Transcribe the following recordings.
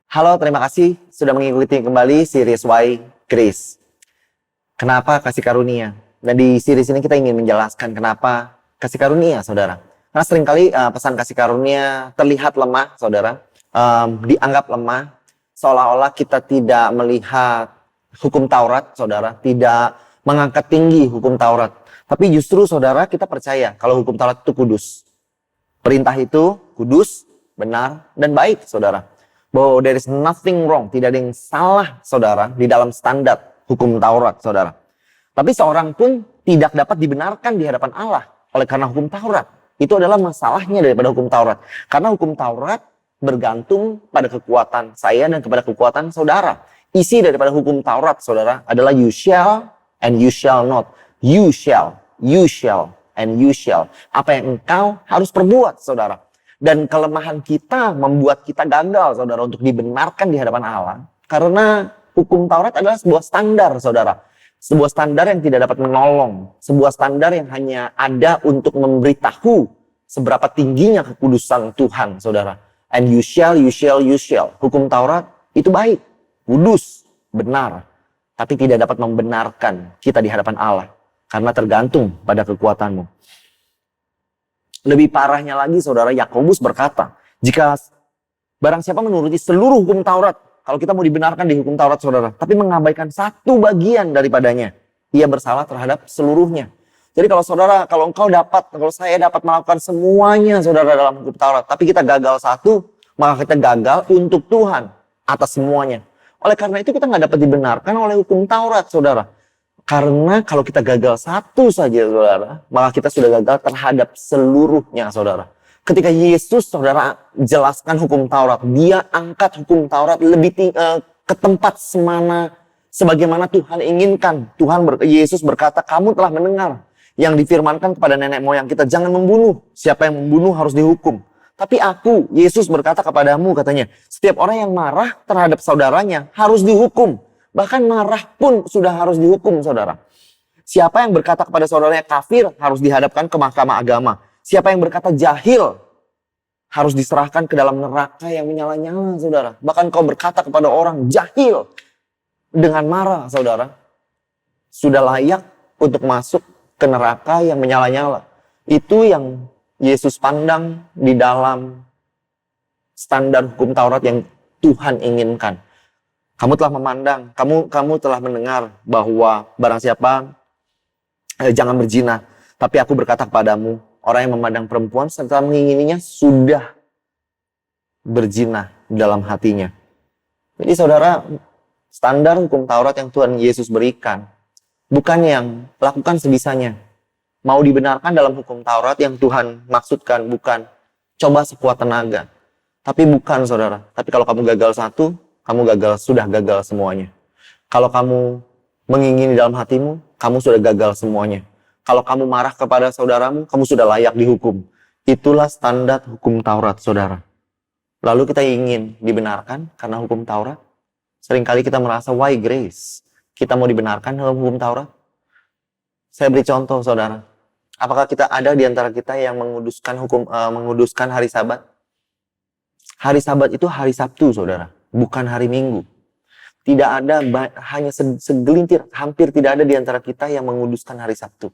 Halo, terima kasih sudah mengikuti kembali series Why Grace. Kenapa kasih karunia? Dan di series ini kita ingin menjelaskan kenapa kasih karunia, saudara. Karena seringkali pesan kasih karunia terlihat lemah, saudara. Dianggap lemah, seolah-olah kita tidak melihat hukum Taurat, saudara. Tidak mengangkat tinggi hukum Taurat. Tapi justru, saudara, kita percaya kalau hukum Taurat itu kudus. Perintah itu kudus, benar, dan baik, saudara. Bahwa there is nothing wrong, tidak ada yang salah, saudara, di dalam standar hukum Taurat, saudara. Tapi seorang pun tidak dapat dibenarkan di hadapan Allah oleh karena hukum Taurat. Itu adalah masalahnya daripada hukum Taurat. Karena hukum Taurat bergantung pada kekuatan saya dan kepada kekuatan saudara. Isi daripada hukum Taurat, saudara, adalah you shall and you shall not. You shall, and you shall. Apa yang engkau harus perbuat, saudara. Dan kelemahan kita membuat kita gagal, saudara, untuk dibenarkan di hadapan Allah. Karena hukum Taurat adalah sebuah standar, saudara. Sebuah standar yang tidak dapat menolong. Sebuah standar yang hanya ada untuk memberitahu seberapa tingginya kekudusan Tuhan, saudara. And you shall. Hukum Taurat itu baik, kudus, benar. Tapi tidak dapat membenarkan kita di hadapan Allah. Karena tergantung pada kekuatanmu. Lebih parahnya lagi, saudara, Yakobus berkata, jika barang siapa menuruti seluruh hukum Taurat, kalau kita mau dibenarkan di hukum Taurat, saudara, tapi mengabaikan satu bagian daripadanya, ia bersalah terhadap seluruhnya. Jadi kalau saya dapat melakukan semuanya, saudara, dalam hukum Taurat, tapi kita gagal satu, maka kita gagal untuk Tuhan atas semuanya. Oleh karena itu kita nggak dapat dibenarkan oleh hukum Taurat, saudara. Karena kalau kita gagal satu saja, saudara, maka kita sudah gagal terhadap seluruhnya, saudara. Ketika Yesus, saudara, jelaskan hukum Taurat, dia angkat hukum Taurat lebih ke tempat sebagaimana Tuhan inginkan. Yesus berkata, kamu telah mendengar yang difirmankan kepada nenek moyang kita, jangan membunuh. Siapa yang membunuh harus dihukum. Tapi aku, Yesus berkata kepadamu, katanya, setiap orang yang marah terhadap saudaranya harus dihukum. Bahkan marah pun sudah harus dihukum, saudara. Siapa yang berkata kepada saudaranya kafir harus dihadapkan ke mahkamah agama. Siapa yang berkata jahil harus diserahkan ke dalam neraka yang menyala-nyala, saudara. Bahkan kau berkata kepada orang jahil dengan marah, saudara, sudah layak untuk masuk ke neraka yang menyala-nyala. Itu yang Yesus pandang di dalam standar hukum Taurat yang Tuhan inginkan. Kamu telah memandang, kamu telah mendengar bahwa barang siapa jangan berzina. Tapi aku berkata kepadamu, orang yang memandang perempuan serta mengingininya sudah berzina dalam hatinya. Jadi saudara, standar hukum Taurat yang Tuhan Yesus berikan, bukan yang lakukan sebisanya. Mau dibenarkan dalam hukum Taurat yang Tuhan maksudkan, bukan coba sekuat tenaga. Tapi bukan, saudara. Tapi kalau kamu gagal satu, kamu sudah gagal semuanya. Kalau kamu mengingini dalam hatimu, kamu sudah gagal semuanya. Kalau kamu marah kepada saudaramu, kamu sudah layak dihukum. Itulah standar hukum Taurat, saudara. Lalu kita ingin dibenarkan karena hukum Taurat. Seringkali kita merasa, why grace? Kita mau dibenarkan dalam hukum Taurat? Saya beri contoh, saudara. Apakah kita ada di antara kita yang menguduskan hari Sabat? Hari Sabat itu hari Sabtu, saudara. Bukan hari Minggu. Tidak ada, hanya segelintir, hampir tidak ada di antara kita yang menguduskan hari Sabtu.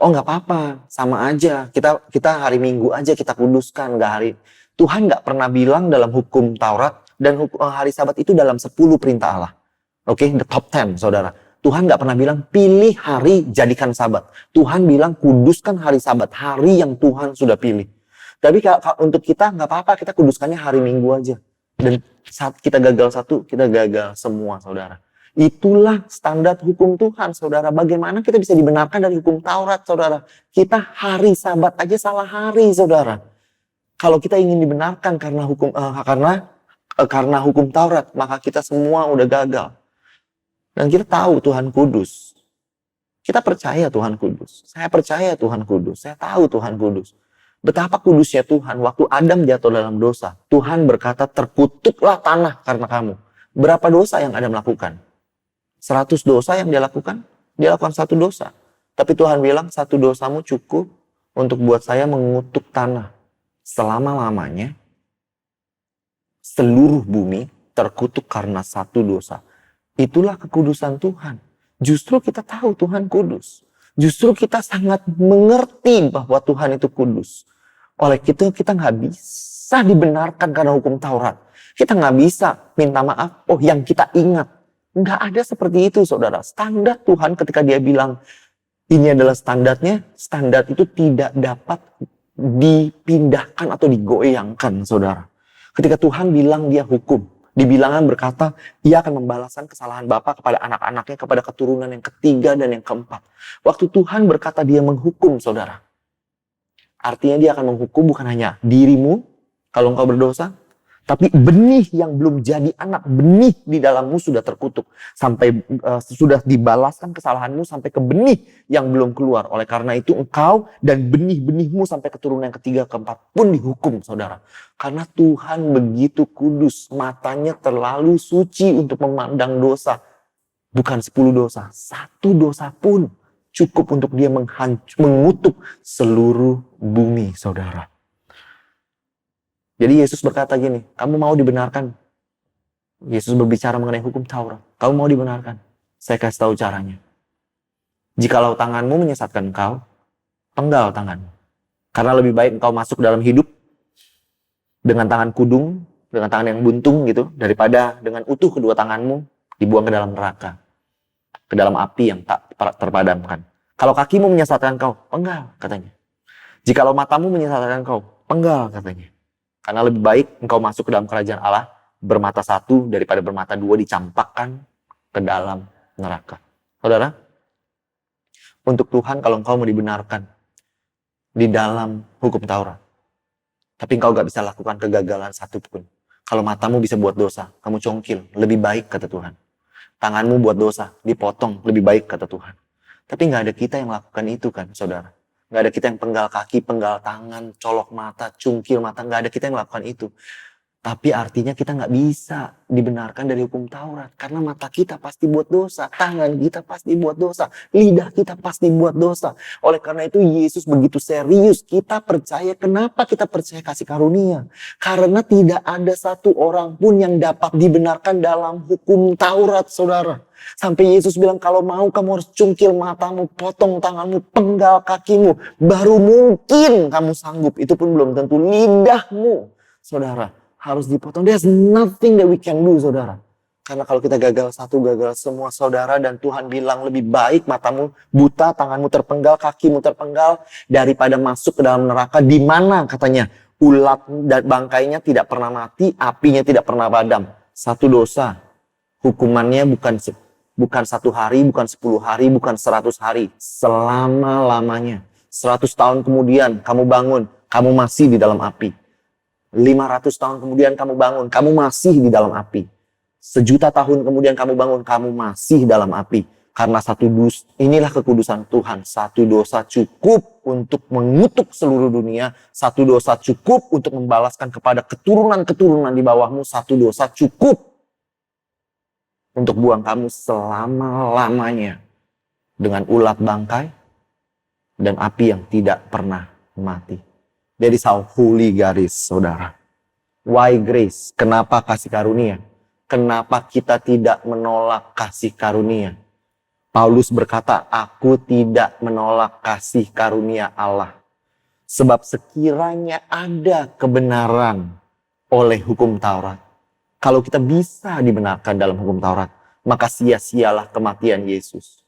Oh, nggak apa-apa, sama aja. Kita hari Minggu aja kita kuduskan, nggak hari. Tuhan nggak pernah bilang dalam hukum Taurat dan hari Sabat itu dalam 10 perintah Allah. Oke, the top 10, saudara. Tuhan nggak pernah bilang pilih hari jadikan Sabat. Tuhan bilang kuduskan hari Sabat, hari yang Tuhan sudah pilih. Tapi untuk kita nggak apa-apa, kita kuduskannya hari Minggu aja. Dan saat kita gagal satu, kita gagal semua, saudara. Itulah standar hukum Tuhan, saudara. Bagaimana kita bisa dibenarkan dari hukum Taurat, saudara? Kita hari Sabat aja salah hari, saudara. Kalau kita ingin dibenarkan karena hukum Taurat, maka kita semua udah gagal. Dan kita tahu Tuhan kudus. Kita percaya Tuhan kudus. Saya percaya Tuhan kudus. Saya tahu Tuhan kudus. Betapa kudusnya Tuhan, waktu Adam jatuh dalam dosa, Tuhan berkata, terkutuklah tanah karena kamu. Berapa dosa yang Adam lakukan? 100 dosa yang dia lakukan? Dia lakukan 1 dosa. Tapi Tuhan bilang, 1 dosamu cukup untuk buat saya mengutuk tanah selama-lamanya. Seluruh bumi terkutuk karena satu dosa. Itulah kekudusan Tuhan. Justru kita tahu Tuhan kudus. Justru kita sangat mengerti bahwa Tuhan itu kudus. Oleh itu kita nggak bisa dibenarkan karena hukum Taurat. Kita nggak bisa minta maaf, oh yang kita ingat. Nggak ada seperti itu saudara. Standar Tuhan ketika dia bilang, ini adalah standarnya, standar itu tidak dapat dipindahkan atau digoyangkan saudara. Ketika Tuhan bilang dia hukum, di Bilangan berkata, ia akan membalaskan kesalahan Bapa kepada anak-anaknya, kepada keturunan yang ketiga dan yang keempat. Waktu Tuhan berkata dia menghukum saudara, artinya dia akan menghukum bukan hanya dirimu, kalau engkau berdosa, tapi benih yang belum jadi anak, benih di dalammu sudah terkutuk. Sampai sudah dibalaskan kesalahanmu sampai ke benih yang belum keluar. Oleh karena itu engkau dan benih-benihmu sampai keturunan yang ketiga, keempat pun dihukum saudara. Karena Tuhan begitu kudus, matanya terlalu suci untuk memandang dosa. Bukan 10 dosa, 1 dosa pun cukup untuk dia mengutuk seluruh bumi saudara. Jadi Yesus berkata gini, kamu mau dibenarkan? Yesus berbicara mengenai hukum Taurat. Kamu mau dibenarkan? Saya kasih tahu caranya. Jikalau tanganmu menyesatkan engkau, penggal tanganmu. Karena lebih baik engkau masuk dalam hidup dengan tangan kudung, dengan tangan yang buntung gitu, daripada dengan utuh kedua tanganmu dibuang ke dalam neraka, ke dalam api yang tak terpadamkan. Kalau kakimu menyesatkan engkau, penggal katanya. Jikalau matamu menyesatkan engkau, penggal katanya. Karena lebih baik engkau masuk ke dalam kerajaan Allah bermata satu daripada bermata dua dicampakkan ke dalam neraka. Saudara, untuk Tuhan kalau engkau mau dibenarkan di dalam hukum Taurat, tapi engkau gak bisa lakukan kegagalan satupun. Kalau matamu bisa buat dosa, kamu congkil, lebih baik kata Tuhan. Tanganmu buat dosa, dipotong, lebih baik kata Tuhan. Tapi gak ada kita yang lakukan itu kan saudara. Gak ada kita yang penggal kaki, penggal tangan, colok mata, cungkil mata. Gak ada kita yang melakukan itu. Tapi artinya kita gak bisa dibenarkan dari hukum Taurat. Karena mata kita pasti buat dosa. Tangan kita pasti buat dosa. Lidah kita pasti buat dosa. Oleh karena itu Yesus begitu serius. Kita percaya. Kenapa kita percaya kasih karunia? Karena tidak ada satu orang pun yang dapat dibenarkan dalam hukum Taurat saudara. Sampai Yesus bilang kalau mau kamu harus cungkil matamu, potong tanganmu, penggal kakimu. Baru mungkin kamu sanggup. Itu pun belum tentu. Lidahmu saudara harus dipotong. There's nothing that we can do saudara. Karena kalau kita gagal satu, gagal semua saudara. Dan Tuhan bilang lebih baik matamu buta, tanganmu terpenggal, kakimu terpenggal daripada masuk ke dalam neraka. Di mana katanya ulat dan bangkainya tidak pernah mati, apinya tidak pernah padam. Satu dosa hukumannya bukan 1 hari, bukan 10 hari, bukan 100 hari. Selama-lamanya. 100 tahun kemudian kamu bangun, kamu masih di dalam api. 500 tahun kemudian kamu bangun, kamu masih di dalam api. 1.000.000 tahun kemudian kamu bangun, kamu masih dalam api. Karena inilah kekudusan Tuhan. 1 dosa cukup untuk mengutuk seluruh dunia. 1 dosa cukup untuk membalaskan kepada keturunan-keturunan di bawahmu. 1 dosa cukup untuk buang kamu selama-lamanya dengan ulat bangkai dan api yang tidak pernah mati. That is how holy God is, saudara. Why grace? Kenapa kasih karunia? Kenapa kita tidak menolak kasih karunia? Paulus berkata, aku tidak menolak kasih karunia Allah. Sebab sekiranya ada kebenaran oleh hukum Taurat, kalau kita bisa dibenarkan dalam hukum Taurat, maka sia-sialah kematian Yesus.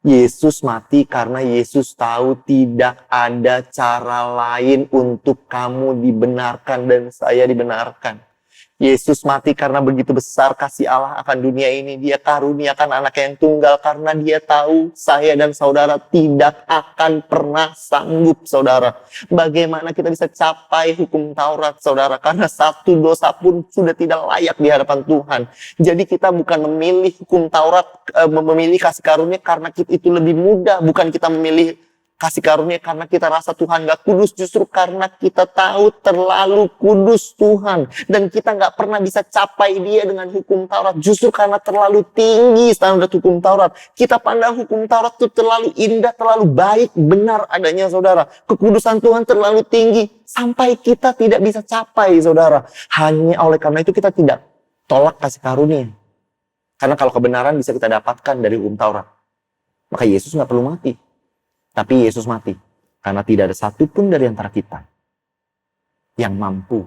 Yesus mati karena Yesus tahu tidak ada cara lain untuk kamu dibenarkan dan saya dibenarkan. Yesus mati karena begitu besar kasih Allah akan dunia ini. Dia karuniakan anaknya yang tunggal karena dia tahu saya dan saudara tidak akan pernah sanggup saudara. Bagaimana kita bisa capai hukum Taurat saudara? Karena 1 dosa pun sudah tidak layak di hadapan Tuhan. Jadi kita bukan memilih hukum Taurat, memilih kasih karunia karena itu lebih mudah. Bukan kita memilih kasih karunia karena kita rasa Tuhan gak kudus. Justru karena kita tahu terlalu kudus Tuhan. Dan kita gak pernah bisa capai dia dengan hukum Taurat. Justru karena terlalu tinggi standar hukum Taurat. Kita pandang hukum Taurat itu terlalu indah, terlalu baik, benar adanya saudara. Kekudusan Tuhan terlalu tinggi. Sampai kita tidak bisa capai saudara. Hanya oleh karena itu kita tidak Tolak kasih karunia. Karena kalau kebenaran bisa kita dapatkan dari hukum Taurat, maka Yesus nggak perlu mati. Tapi Yesus mati karena tidak ada satupun dari antara kita yang mampu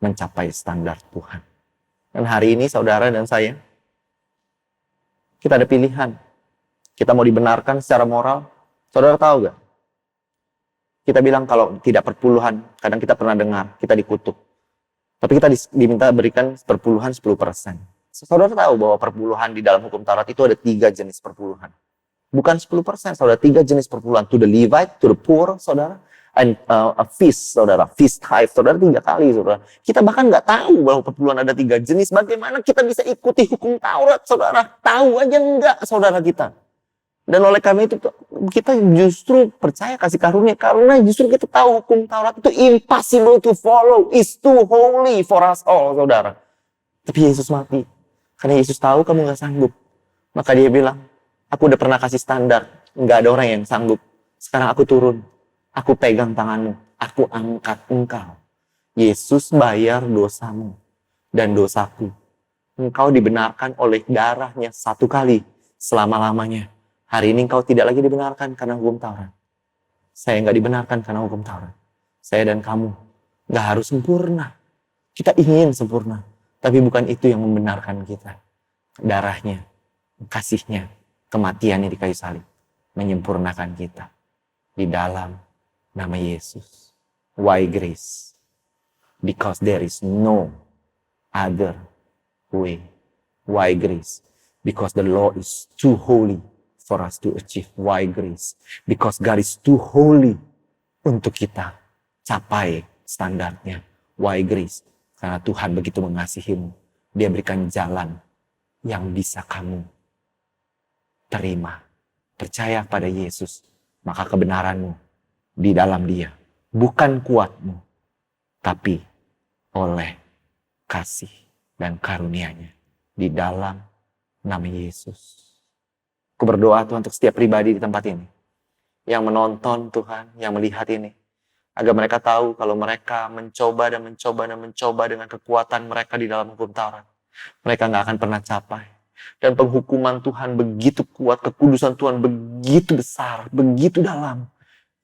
mencapai standar Tuhan. Dan hari ini saudara dan saya, kita ada pilihan. Kita mau dibenarkan secara moral. Saudara tahu gak? Kita bilang kalau tidak perpuluhan, kadang kita pernah dengar, kita dikutuk. Tapi kita diminta berikan perpuluhan 10%. Saudara tahu bahwa perpuluhan di dalam hukum Taurat itu ada 3 jenis perpuluhan. Bukan 10%, saudara, 3 jenis perpuluhan. To the Levite, to the poor, saudara. And a feast, saudara. Feast tithe, saudara, 3 kali, saudara. Kita bahkan nggak tahu bahwa perpuluhan ada 3 jenis. Bagaimana kita bisa ikuti hukum Taurat, saudara? Tahu aja enggak, saudara kita. Dan oleh karena itu, kita justru percaya kasih karunia. Karena justru kita tahu hukum Taurat itu impossible to follow. It's too holy for us all, saudara. Tapi Yesus mati. Karena Yesus tahu kamu nggak sanggup. Maka dia bilang, aku udah pernah kasih standar. Nggak ada orang yang sanggup. Sekarang aku turun. Aku pegang tanganmu. Aku angkat engkau. Yesus bayar dosamu dan dosaku. Engkau dibenarkan oleh darahnya 1 kali selama-lamanya. Hari ini engkau tidak lagi dibenarkan karena hukum Taurat. Saya nggak dibenarkan karena hukum Taurat. Saya dan kamu nggak harus sempurna. Kita ingin sempurna. Tapi bukan itu yang membenarkan kita. Darahnya, kasihnya, kematiannya di kayu salib menyempurnakan kita di dalam nama Yesus. Why grace? Because there is no other way. Why grace? Because the law is too holy for us to achieve. Why grace? Because God is too holy untuk kita capai standarnya. Why grace? Karena Tuhan begitu mengasihimu. Dia berikan jalan yang bisa kamu terima. Percaya pada Yesus, maka kebenaranmu di dalam Dia. Bukan kuatmu, tapi oleh kasih dan karunia-Nya di dalam nama Yesus. Aku berdoa Tuhan untuk setiap pribadi di tempat ini. Yang menonton Tuhan, yang melihat ini. Agar mereka tahu kalau mereka mencoba dengan kekuatan mereka di dalam hukum Taurat. Mereka gak akan pernah capai. Dan penghukuman Tuhan begitu kuat, kekudusan Tuhan begitu besar, begitu dalam.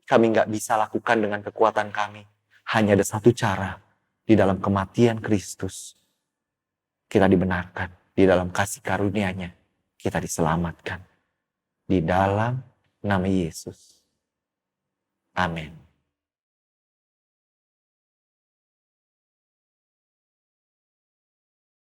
Kami gak bisa lakukan dengan kekuatan kami. Hanya ada satu cara, di dalam kematian Kristus. Kita dibenarkan, di dalam kasih karunia-Nya, kita diselamatkan. Di dalam nama Yesus. Amin.